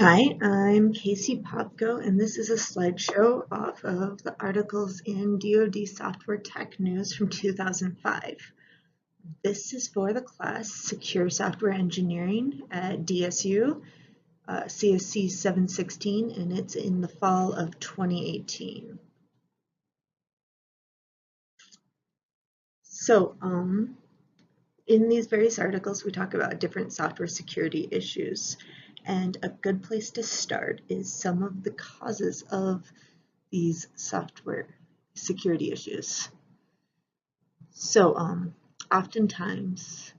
Hi, I'm CSC716Presentation1Popko, and this is a slideshow off of the articles in DoD Software Tech News from 2005. This is for the class Secure Software Engineering at DSU, CSC716, and it's in the fall of 2018. So, in these various articles, we talk about different software security issues. And a good place to start is some of the causes of these software security issues. So oftentimes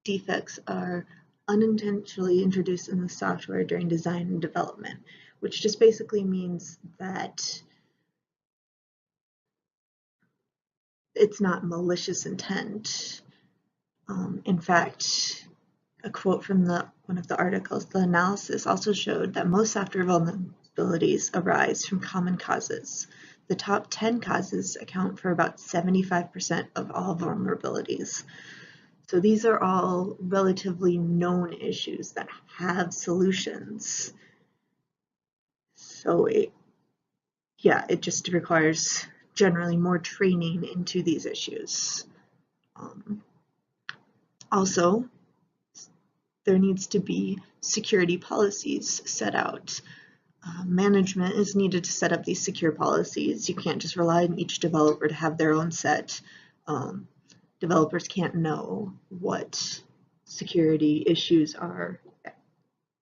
defects are unintentionally introduced in the software during design and development, which just basically means that it's not malicious intent. In fact, a quote from one of the articles, the analysis also showed that most software vulnerabilities arise from common causes. The top 10 causes account for about 75% of all vulnerabilities. So these are all relatively known issues that have solutions. So it just requires generally more training into these issues. Also, there needs to be security policies set out. Management is needed to set up these secure policies. You can't just rely on each developer to have their own set. Developers can't know what security issues are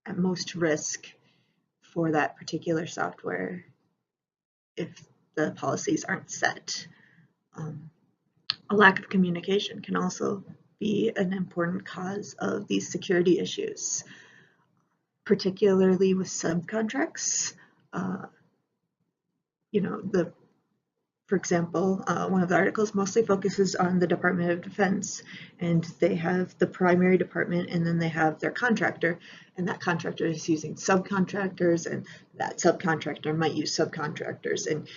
at most risk for that particular software if the policies aren't set. A lack of communication can also be an important cause of these security issues, particularly with subcontracts. For example, one of the articles mostly focuses on the Department of Defense, and they have the primary department, and then they have their contractor, and that contractor is using subcontractors, and that subcontractor might use subcontractors, and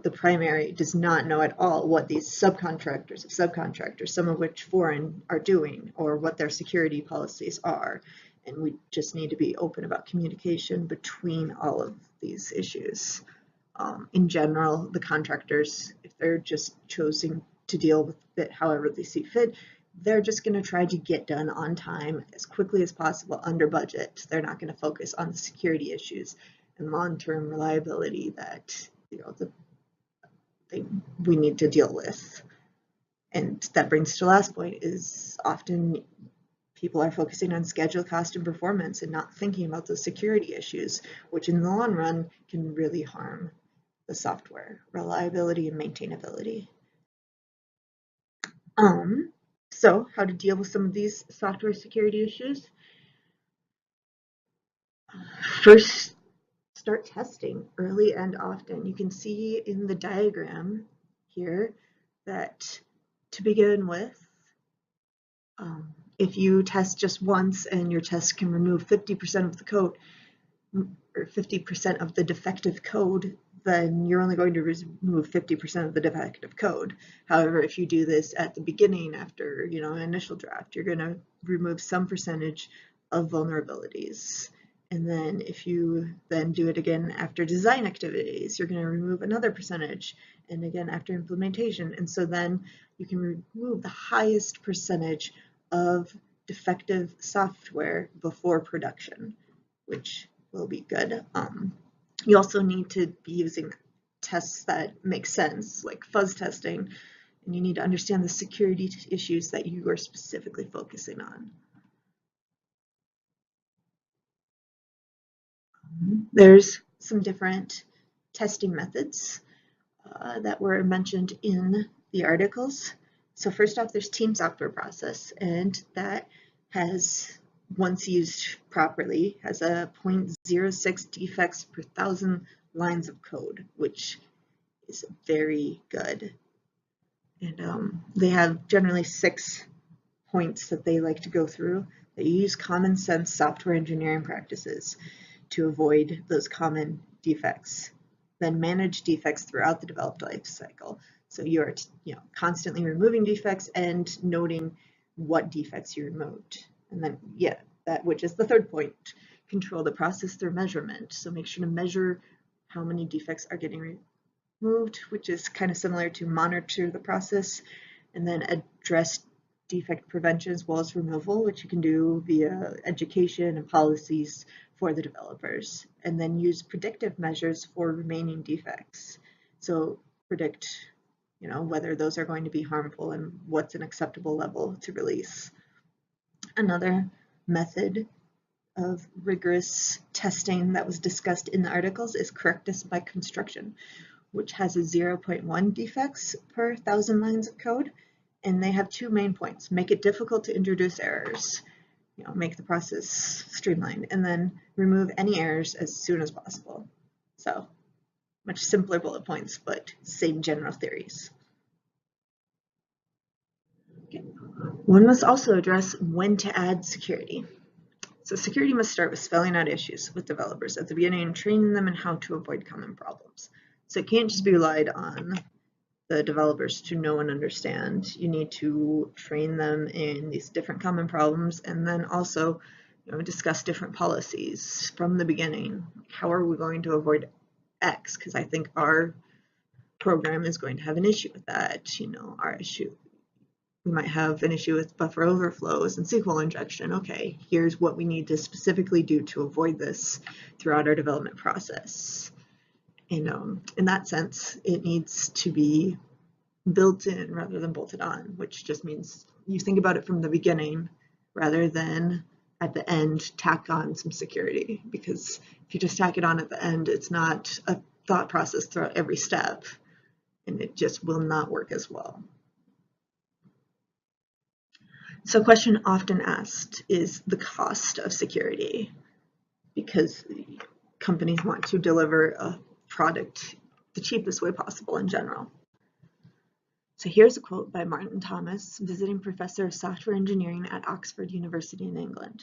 the primary does not know at all what these subcontractors, some of which foreign, are doing, or what their security policies are. And we just need to be open about communication between all of these issues. In general, the contractors, if they're just choosing to deal with it however they see fit, they're just going to try to get done on time as quickly as possible under budget. They're not going to focus on the security issues and long-term reliability that we need to deal with. And that brings to the last point, is often people are focusing on schedule, cost, and performance and not thinking about those security issues, which in the long run can really harm the software reliability and maintainability. So how to deal with some of these software security issues? First, start testing early and often. You can see in the diagram here that to begin with, if you test just once and your test can remove 50% of the code, or 50% of the defective code, then you're only going to remove 50% of the defective code. However, if you do this at the beginning after an initial draft, you're going to remove some percentage of vulnerabilities. And then if you then do it again after design activities, you're going to remove another percentage, and again after implementation. And so then you can remove the highest percentage of defective software before production, which will be good. You also need to be using tests that make sense, like fuzz testing, and you need to understand the security issues that you are specifically focusing on. There's some different testing methods that were mentioned in the articles. So first off, there's team software process, and that has, once used properly, has a 0.06 defects per 1,000 lines of code, which is very good. And they have generally 6 points that they like to go through. They use common sense software engineering practices to avoid those common defects. Then manage defects throughout the developed life cycle. So you're constantly removing defects and noting what defects you removed. And then, that, which is the third point, control the process through measurement. So make sure to measure how many defects are getting removed, which is kind of similar to monitor the process, and then address defect prevention as well as removal, which you can do via education and policies for the developers, and then use predictive measures for remaining defects. So predict, whether those are going to be harmful and what's an acceptable level to release. Another method of rigorous testing that was discussed in the articles is correctness by construction, which has a 0.1 defects per 1,000 lines of code. And they have two main points: make it difficult to introduce errors, make the process streamlined, and then remove any errors as soon as possible. So much simpler bullet points, but same general theories. Okay. One must also address when to add security. So security must start with spelling out issues with developers at the beginning and training them in how to avoid common problems. So it can't just be relied on the developers to know and understand. You need to train them in these different common problems, and then also discuss different policies from the beginning. How are we going to avoid X? Because I think our program is going to have an issue with that. Our issue, we might have an issue with buffer overflows and SQL injection. Okay, here's what we need to specifically do to avoid this throughout our development process. And in that sense, it needs to be built in rather than bolted on, which just means you think about it from the beginning rather than at the end tack on some security. Because if you just tack it on at the end, it's not a thought process throughout every step, and it just will not work as well. So a question often asked is the cost of security, because companies want to deliver a product the cheapest way possible in general. So here's a quote by Martin Thomas, visiting professor of software engineering at Oxford University in England.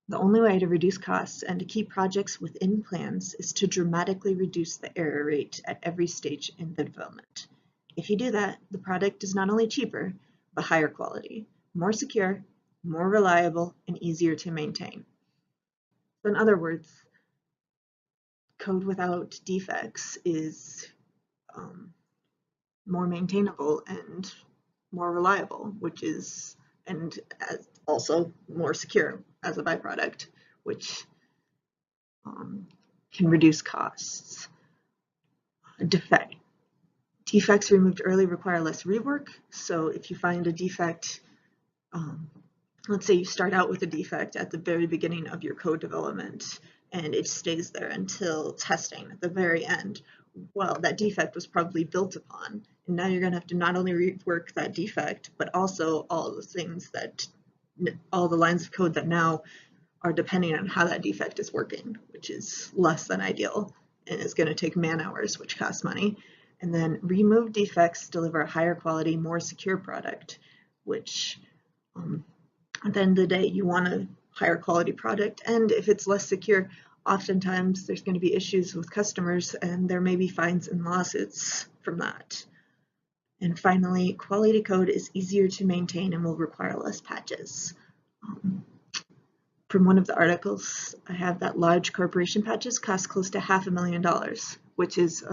The only way to reduce costs and to keep projects within plans is to dramatically reduce the error rate at every stage in the development. If you do that, the product is not only cheaper, but higher quality, more secure, more reliable, and easier to maintain. So in other words, code without defects is more maintainable and more reliable, and also more secure as a byproduct, which can reduce costs. Defects removed early require less rework. So if you find a defect, let's say you start out with a defect at the very beginning of your code development and it stays there until testing at the very end, well, that defect was probably built upon, and now you're going to have to not only rework that defect, but also all the lines of code that now are depending on how that defect is working, which is less than ideal and is going to take man hours, which costs money. And then remove defects deliver a higher quality, more secure product, which at the end of the day, you want a higher quality product. And if it's less secure, oftentimes there's going to be issues with customers, and there may be fines and lawsuits from that. And finally, quality code is easier to maintain and will require less patches. From one of the articles, I have that large corporation patches cost close to $500,000, which is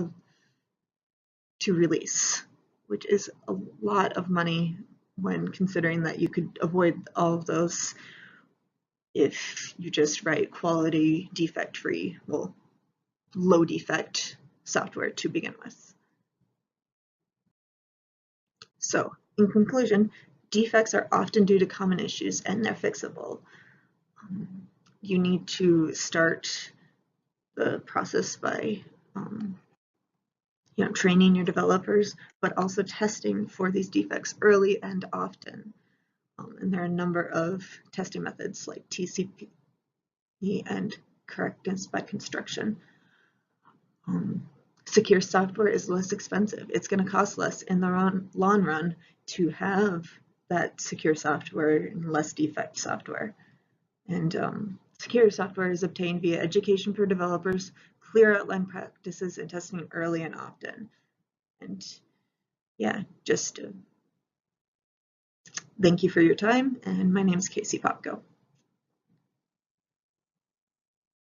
to release, which is a lot of money when considering that you could avoid all of those if you just write quality defect-free, well, low defect software to begin with. So in conclusion, defects are often due to common issues and they're fixable. You need to start the process by training your developers, but also testing for these defects early and often. And there are a number of testing methods like TCP and correctness by construction. Secure software is less expensive. It's going to cost less in the long run to have that secure software and less defect software. And secure software is obtained via education for developers, clear outline practices, and testing early and often. And yeah, just thank you for your time, and my name is CSC716Presentation1Popko.